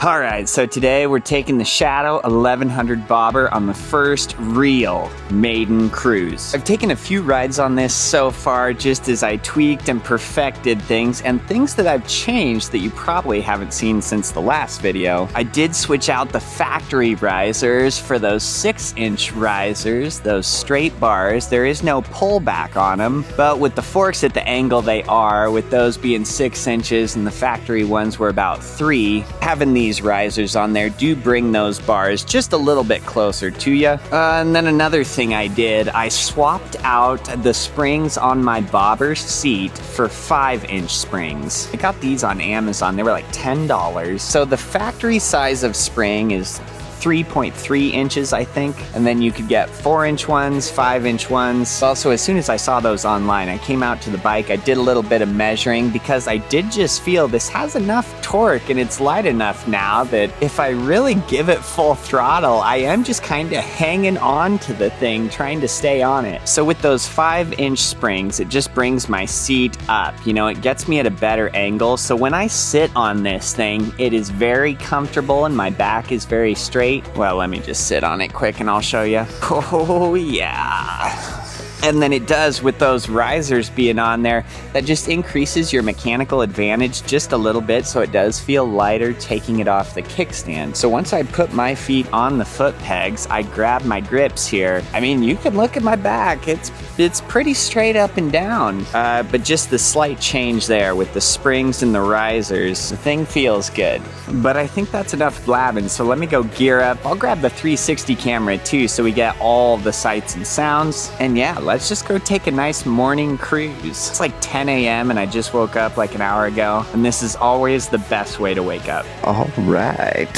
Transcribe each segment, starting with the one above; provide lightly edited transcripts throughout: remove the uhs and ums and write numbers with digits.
Alright, so today we're taking the Shadow 1100 bobber on the first real maiden cruise. I've taken a few rides on this so far just as I tweaked and perfected things, and things that I've changed that you probably haven't seen since the last video. I did switch out the factory risers for those 6-inch risers, those straight bars. There is no pullback on them, but with the forks at the angle they are, with those being 6 inches and the factory ones were about 3, having these risers on there do bring those bars just a little bit closer to you. And then another thing I did, I swapped out the springs on my bobber seat for 5-inch springs. I got these on Amazon. They were like $10. So the factory size of spring is 3.3 inches, I think, and then you could get 4-inch ones, 5-inch ones. Also, as soon as I saw those online, I came out to the bike, I did a little bit of measuring because I did just feel this has enough torque and it's light enough now that if I really give it full throttle, I am just kind of hanging on to the thing, trying to stay on it. So with those 5-inch springs, it just brings my seat up. You know, it gets me at a better angle. So when I sit on this thing, it is very comfortable and my back is very straight. Well, let me just sit on it quick and I'll show you. Oh, yeah. And then it does, with those risers being on there, that just increases your mechanical advantage just a little bit, so it does feel lighter taking it off the kickstand. So once I put my feet on the foot pegs, I grab my grips here. I mean, you can look at my back. It's pretty straight up and down. But just the slight change there with the springs and the risers, the thing feels good. But I think that's enough blabbing, so let me go gear up. I'll grab the 360 camera too, so we get all the sights and sounds. And yeah, let's just go take a nice morning cruise. It's like 10 a.m. and I just woke up like an hour ago, and this is always the best way to wake up. All right,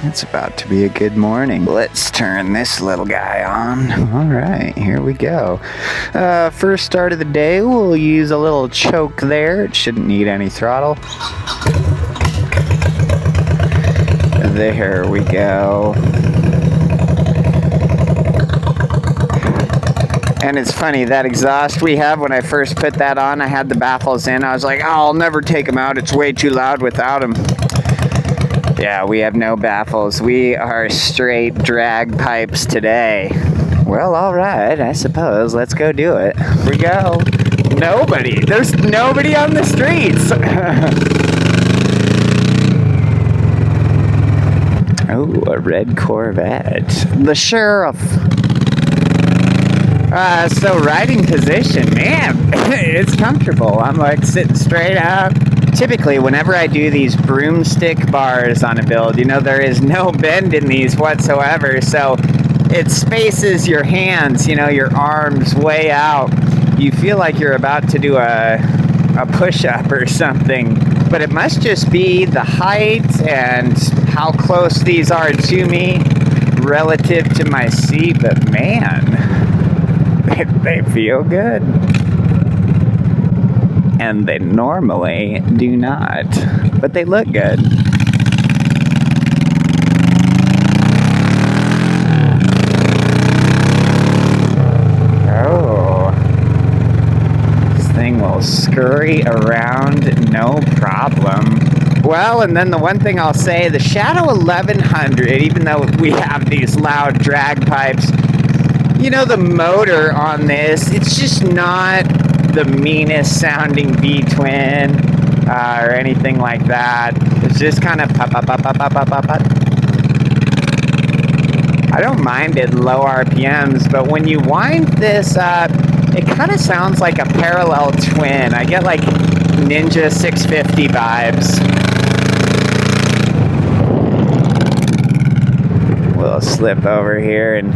it's about to be a good morning. Let's turn this little guy on. All right, here we go. First start of the day, we'll use a little choke there. It shouldn't need any throttle. There we go. And it's funny, that exhaust we have, when I first put that on, I had the baffles in. I was like, oh, I'll never take them out. It's way too loud without them. Yeah, we have no baffles. We are straight drag pipes today. Well, all right, I suppose. Let's go do it. Here we go. Nobody. There's nobody on the streets. Oh, a red Corvette. The sheriff. So riding position, man, it's comfortable. I'm like sitting straight up. Typically, whenever I do these broomstick bars on a build, you know, there is no bend in these whatsoever. So it spaces your hands, you know, your arms way out. You feel like you're about to do a push-up or something. But it must just be the height and how close these are to me relative to my seat. But man, they feel good. And they normally do not, but they look good. Oh, this thing will scurry around no problem. Well, and then the one thing I'll say, the Shadow 1100, even though we have these loud drag pipes, you know, the motor on this, it's just not the meanest sounding V-twin or anything like that. It's just kind of pop. I don't mind it low RPMs, but when you wind this up, it kind of sounds like a parallel twin. I get like Ninja 650 vibes. We'll slip over here and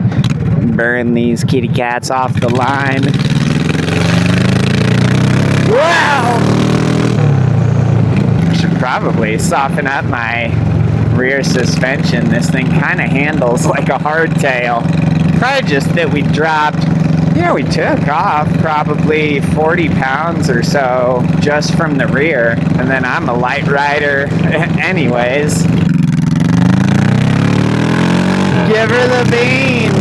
burn these kitty cats off the line. Wow! I should probably soften up my rear suspension. This thing kind of handles like a hardtail. Probably just that we dropped, you know, we took off probably 40 pounds or so just from the rear. And then I'm a light rider anyways. Give her the beans!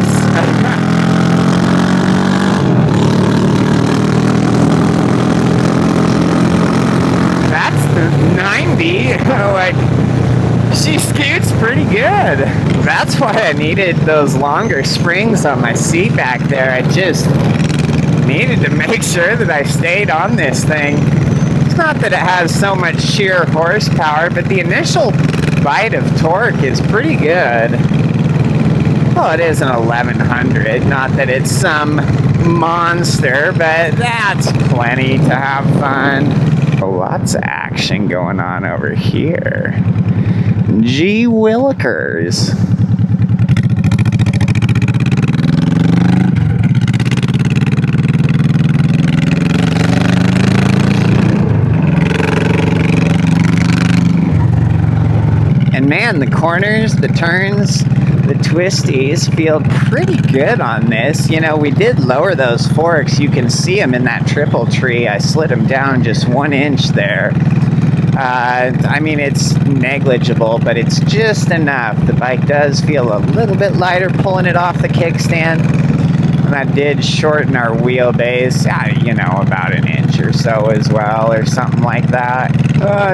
That's the 90. Like, She scoots pretty good. That's why I needed those longer springs on my seat back there. I just needed to make sure that I stayed on this thing. It's not that it has so much sheer horsepower, but the initial bite of torque is pretty good. Well, it is an 1100, not that it's some monster, but that's plenty to have fun. Lots of action going on over here. Gee willikers. And man, the corners, the turns, the twisties feel pretty good on this. You know, we did lower those forks. You can see them in that triple tree. I slid them down just 1 inch there. I mean, it's negligible, but it's just enough. The bike does feel a little bit lighter pulling it off the kickstand. And that did shorten our wheelbase, you know, about 1 inch or so as well, or something like that.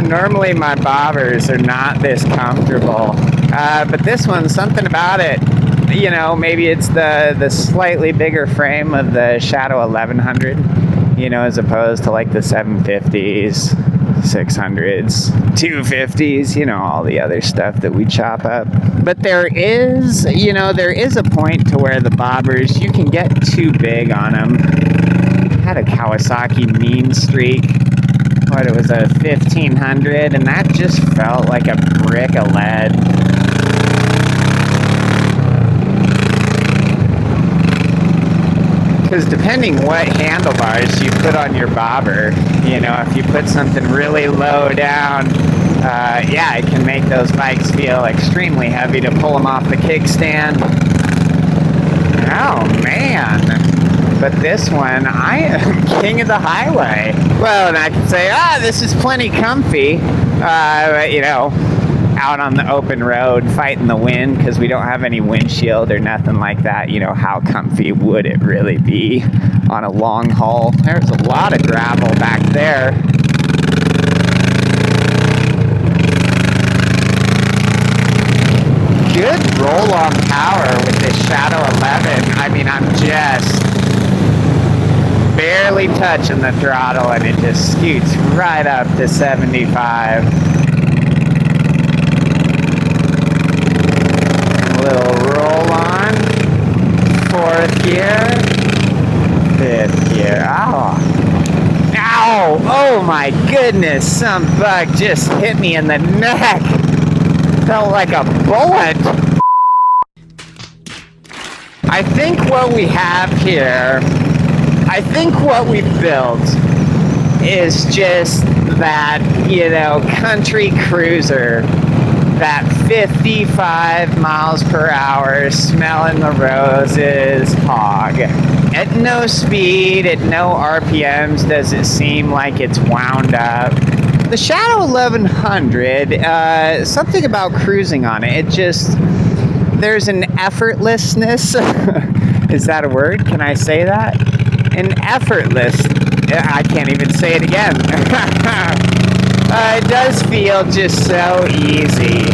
Normally my bobbers are not this comfortable. But this one, something about it, you know, maybe it's the slightly bigger frame of the Shadow 1100, you know, as opposed to like the 750s, 600s, 250s, you know, all the other stuff that we chop up. But there is, you know, there is a point to where the bobbers, you can get too big on them. I had a Kawasaki Mean Streak, what, it was a 1500, and that just felt like a brick of lead. Because depending what handlebars you put on your bobber, you know, if you put something really low down, yeah, it can make those bikes feel extremely heavy to pull them off the kickstand. Oh, man. But this one, I am king of the highway. Well, and I can say, this is plenty comfy, but, you know, out on the open road fighting the wind because we don't have any windshield or nothing like that. You know, how comfy would it really be on a long haul? There's a lot of gravel back there. Good roll-on power with this Shadow 11. I mean, I'm just barely touching the throttle and it just scoots right up to 75. Little roll on, 4th gear, 5th gear. Oh, ow! Oh my goodness! Some bug just hit me in the neck. Felt like a bullet. I think what we have here, I think what we've built is just that, you know, country cruiser. That 55 miles per hour, smelling the roses hog. At no speed, at no RPMs does it seem like it's wound up. The Shadow 1100, something about cruising on it, there's an effortlessness. Is that a word? Can I say that? An effortless, I can't even say it again. It does feel just so easy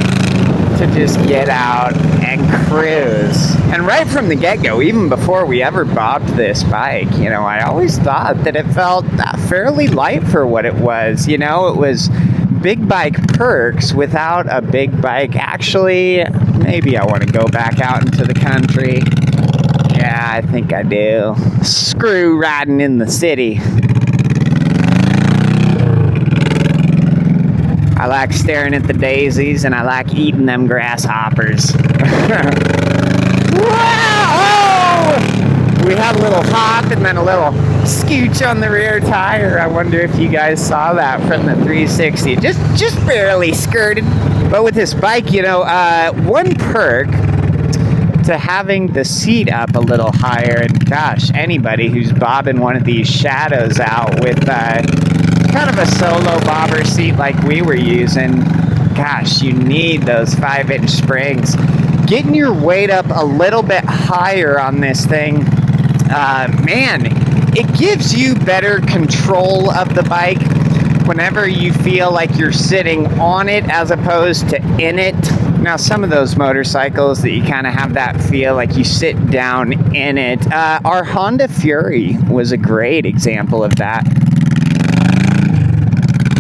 to just get out and cruise. And right from the get-go, even before we ever bobbed this bike, you know, I always thought that it felt fairly light for what it was. You know, it was big bike perks without a big bike. Actually, maybe I want to go back out into the country. Yeah, I think I do. Screw riding in the city. I like staring at the daisies, and I like eating them grasshoppers. Wow! We had a little hop and then a little scooch on the rear tire. I wonder if you guys saw that from the 360. Just barely skirted. But with this bike, you know, one perk to having the seat up a little higher, and gosh, anybody who's bobbing one of these Shadows out with kind of a solo bobber seat like we were using, gosh, you need those 5-inch springs. Getting your weight up a little bit higher on this thing, man, it gives you better control of the bike. whenever you feel like you're sitting on it as opposed to in it. Now, some of those motorcycles that you kind of have that feel like you sit down in it. Our Honda Fury was a great example of that.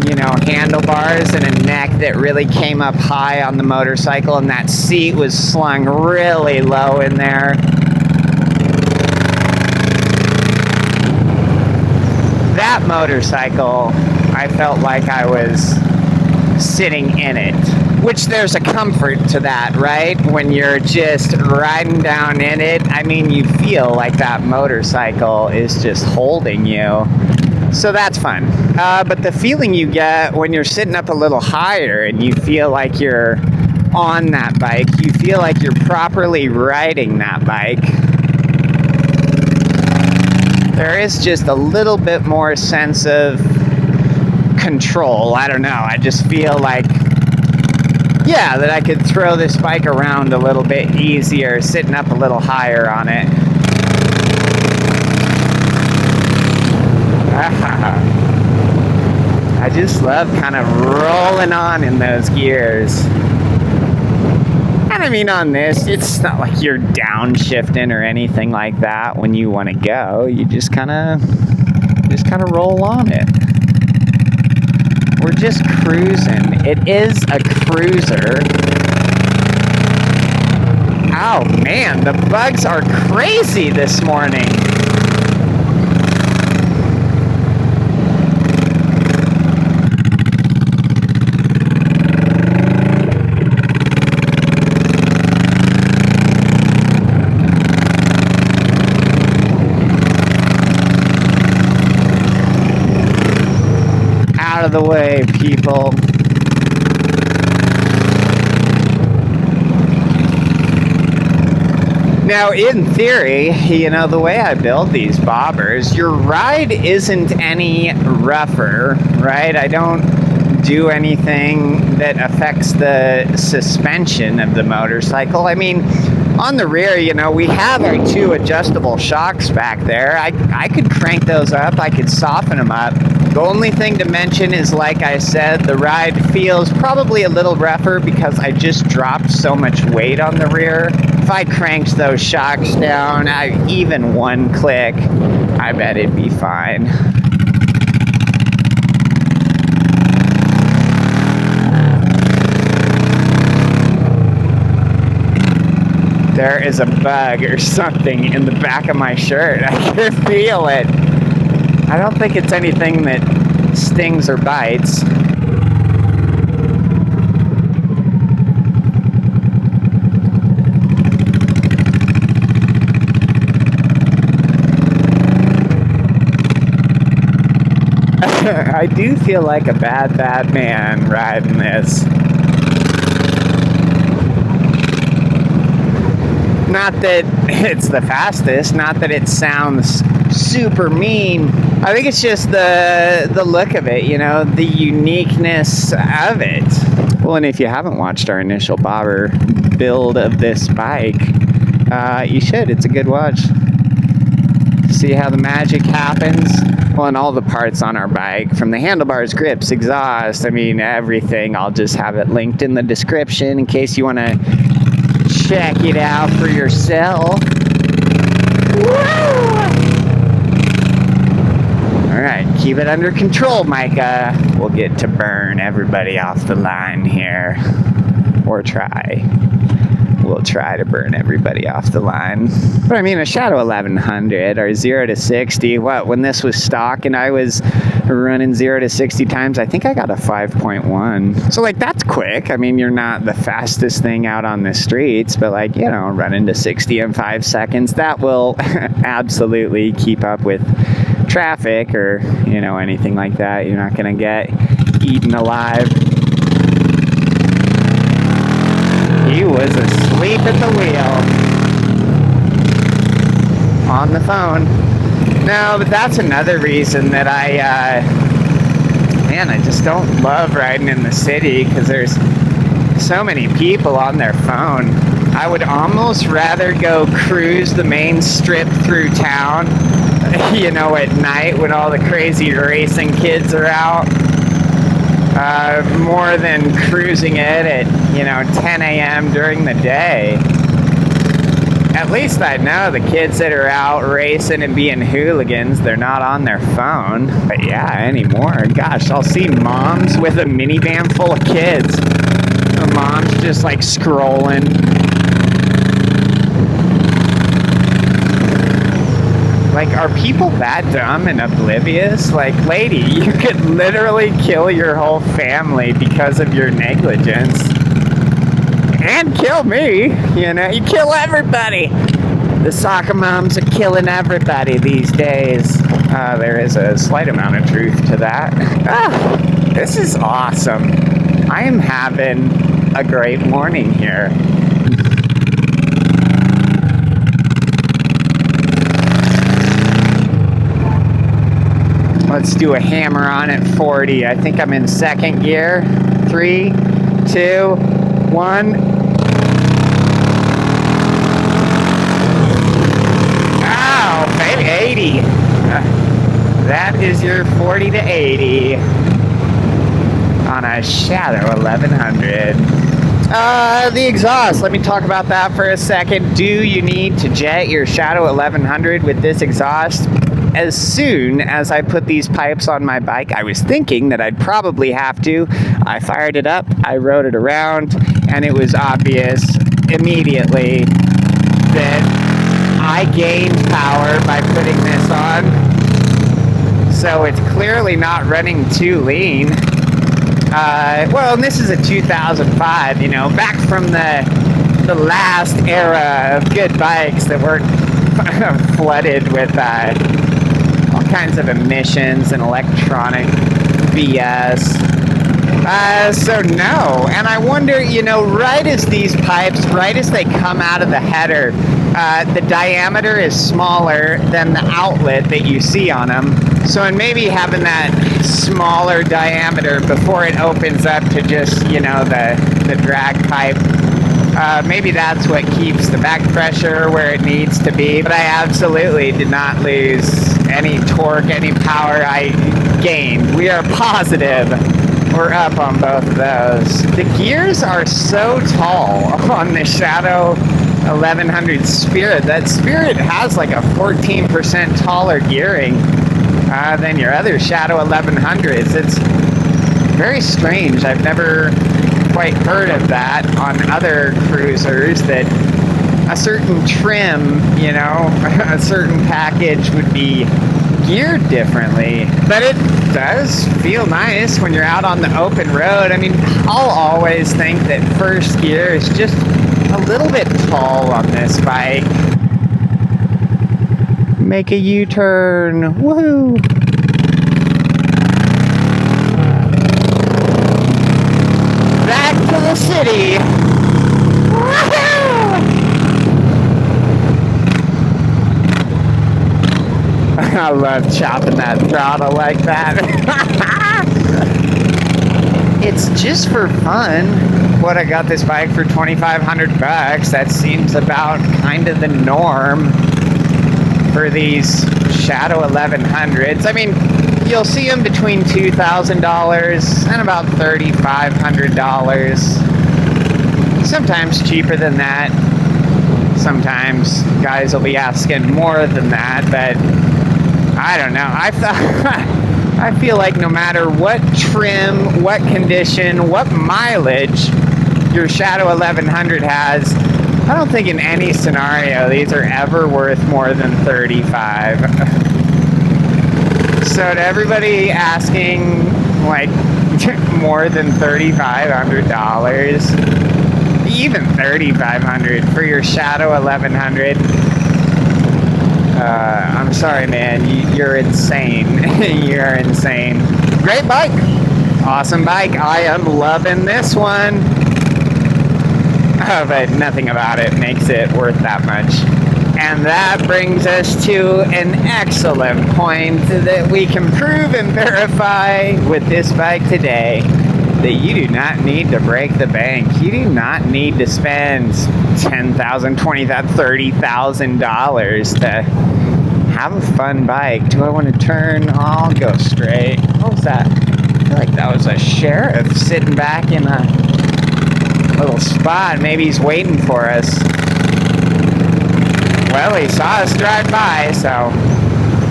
You know, handlebars and a neck that really came up high on the motorcycle, and that seat was slung really low in there. That motorcycle, I felt like I was sitting in it, which there's a comfort to that, right? When you're just riding down in it, I mean, you feel like that motorcycle is just holding you. So that's fun. But the feeling you get when you're sitting up a little higher and you feel like you're on that bike, you feel like you're properly riding that bike, there is just a little bit more sense of control. I don't know. I just feel like, yeah, that I could throw this bike around a little bit easier, sitting up a little higher on it. I just love kind of rolling on in those gears. And I mean, on this, it's not like you're downshifting or anything like that when you want to go. You just kind of roll on it. We're just cruising. It is a cruiser. Oh man, the bugs are crazy this morning. Out of the way, people. Now, in theory, you know, the way I build these bobbers, your ride isn't any rougher, right? I don't do anything that affects the suspension of the motorcycle. I mean, on the rear, you know, we have our 2 adjustable shocks back there. I could crank those up. I could soften them up. The only thing to mention is, like I said, the ride feels probably a little rougher because I just dropped so much weight on the rear. If I cranked those shocks down, even one click, I bet it'd be fine. There is a bug or something in the back of my shirt. I can feel it. I don't think it's anything that stings or bites. I do feel like a bad man riding this. Not that it's the fastest, not that it sounds super mean. I think it's just the look of it, you know, the uniqueness of it. Well, and if you haven't watched our initial bobber build of this bike, you should. It's a good watch. See how the magic happens? Well, and all the parts on our bike, from the handlebars, grips, exhaust, I mean, everything. I'll just have it linked in the description in case you want to check it out for yourself. Woo! All right, keep it under control, Micah. We'll get to burn everybody off the line here. Or try. We'll try to burn everybody off the line. But I mean, a Shadow 1100 or 0 to 60, when this was stock and I was running 0 to 60 times, I think I got a 5.1. So, like, that's quick. I mean, you're not the fastest thing out on the streets, but, like, you know, running to 60 in 5 seconds, that will absolutely keep up with traffic or, you know, anything like that. You're not going to get eaten alive. He was asleep at the wheel. On the phone. No, but that's another reason that I just don't love riding in the city, because there's so many people on their phone. I would almost rather go cruise the main strip through town, you know, at night when all the crazy racing kids are out, more than cruising it at, 10 a.m. during the day. At least I know the kids that are out racing and being hooligans, they're not on their phone. But yeah, anymore. Gosh, I'll see moms with a minivan full of kids. The mom's just like scrolling. Like, are people that dumb and oblivious? Like, lady, you could literally kill your whole family because of your negligence. And kill me, you kill everybody. The soccer moms are killing everybody these days. There is a slight amount of truth to that. This is awesome. I am having a great morning here. Let's do a hammer on at 40. I think I'm in second gear. 3, 2, 1. Ow, baby, 80. That is your 40 to 80 on a Shadow 1100. The exhaust, let me talk about that for a second. Do you need to jet your Shadow 1100 with this exhaust? As soon as I put these pipes on my bike, I was thinking that I'd probably have to. I fired it up, I rode it around, and it was obvious immediately that I gained power by putting this on. So it's clearly not running too lean. Well, and this is a 2005, back from the last era of good bikes that were flooded with all kinds of emissions and electronic BS. So no, and I wonder, right as these pipes, right as they come out of the header, the diameter is smaller than the outlet that you see on them. So in maybe having that smaller diameter before it opens up to just, the drag pipe, maybe that's what keeps the back pressure where it needs to be. But I absolutely did not lose any torque, any power I gained. We are positive we're up on both of those. The gears are so tall on the Shadow 1100 Spirit. That Spirit has like a 14% taller gearing than your other Shadow 1100s. It's very strange. I've never quite heard of that on other cruisers, that a certain trim, a certain package would be geared differently. But it does feel nice when you're out on the open road. I mean, I'll always think that first gear is just a little bit tall on this bike. Make a U-turn. Woohoo! Back to the city. Woohoo! I love chopping that throttle like that. It's just for fun. What, I got this bike for $2,500. That seems about kind of the norm for these Shadow 1100s. I mean, you'll see them between $2,000 and about $3,500. Sometimes cheaper than that. Sometimes guys will be asking more than that, but I don't know. I feel like no matter what trim, what condition, what mileage your Shadow 1100 has, I don't think in any scenario these are ever worth more than $35. So to everybody asking like more than $3,500, even $3,500 for your Shadow 1100, I'm sorry, man. You're insane. You're insane. Great bike. Awesome bike. I am loving this one. But nothing about it makes it worth that much. And that brings us to an excellent point that we can prove and verify with this bike today, that you do not need to break the bank. You do not need to spend $10,000, $20,000, $30,000 to have a fun bike. Do I want to turn? I'll go straight. What was that? I feel like That was a sheriff sitting back in a little spot. Maybe he's waiting for us. Well, he saw us drive by, so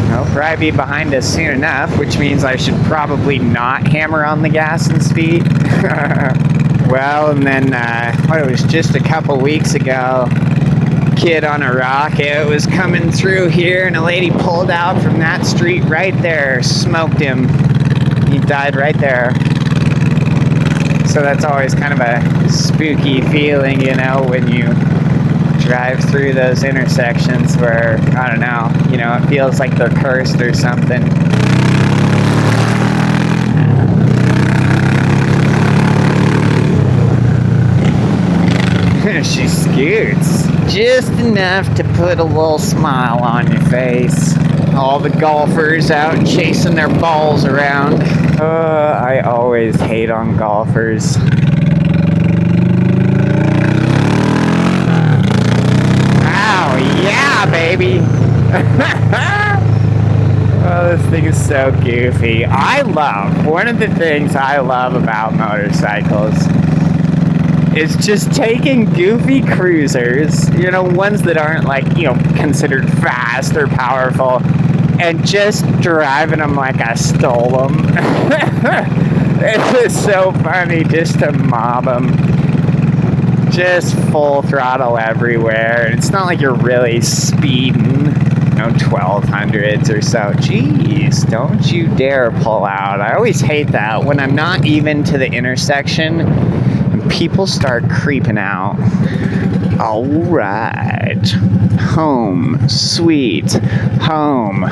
he'll probably be behind us soon enough, which means I should probably not hammer on the gas and speed. Well, and then, it was just a couple weeks ago, kid on a rocket was coming through here, and a lady pulled out from that street right there, smoked him. He died right there. So that's always kind of a spooky feeling, you know, when you drive through those intersections where, I don't know, you know, it feels like they're cursed or something. She scoots just enough to put a little smile on your face. All the golfers out chasing their balls around. I always hate on golfers. Oh yeah, baby. Oh, this thing is so goofy. One of the things I love about motorcycles is just taking goofy cruisers, you know, ones that aren't like, you know, considered fast or powerful, and just driving them like I stole them. It is so funny just to mob them. Just full throttle everywhere. It's not like you're really speeding, you know, 1200s or so. Jeez, don't you dare pull out. I always hate that when I'm not even to the intersection and people start creeping out. All right, home, sweet home.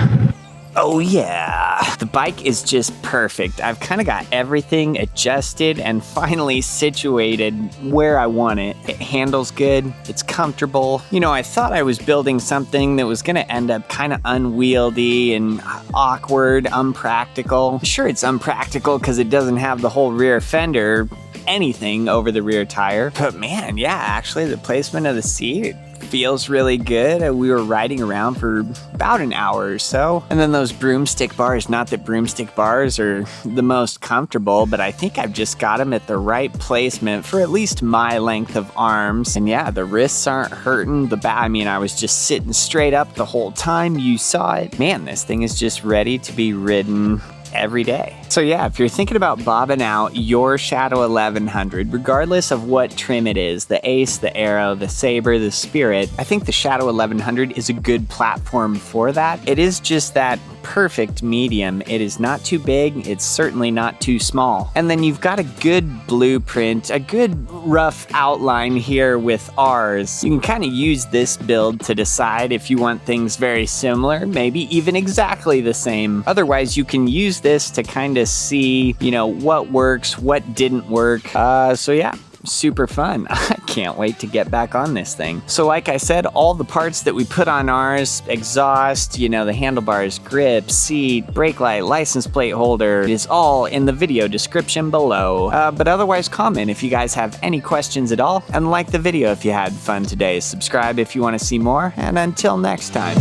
Oh yeah, the bike is just perfect. I've kind of got everything adjusted and finally situated where I want it. It handles good, it's comfortable. You know, I thought I was building something that was gonna end up kind of unwieldy and awkward, unpractical. Sure, it's unpractical because it doesn't have the whole rear fender, anything over the rear tire. But man, yeah, actually the placement of the seat feels really good. We were riding around for about an hour or so. And then those broomstick bars, not that broomstick bars are the most comfortable, but I think I've just got them at the right placement for at least my length of arms. And yeah, the wrists aren't hurting. I mean, I was just sitting straight up the whole time. You saw it. Man, this thing is just ready to be ridden every day. So yeah, if you're thinking about bobbing out your Shadow 1100, regardless of what trim it is, the Ace, the Arrow, the Sabre, the Spirit, I think the Shadow 1100 is a good platform for that. It is just that perfect medium. It is not too big, it's certainly not too small. And then you've got a good blueprint, a good rough outline here with ours. You can kind of use this build to decide if you want things very similar, maybe even exactly the same. Otherwise, you can use this to kind of see, you know, what works, what didn't work. So yeah, super fun. I can't wait to get back on this thing. So like I said, all the parts that we put on ours, exhaust, you know, the handlebars, grip, seat, brake light, license plate holder, is all in the video description below. But otherwise, comment if you guys have any questions at all, and like the video if you had fun today. Subscribe if you want to see more, and until next time.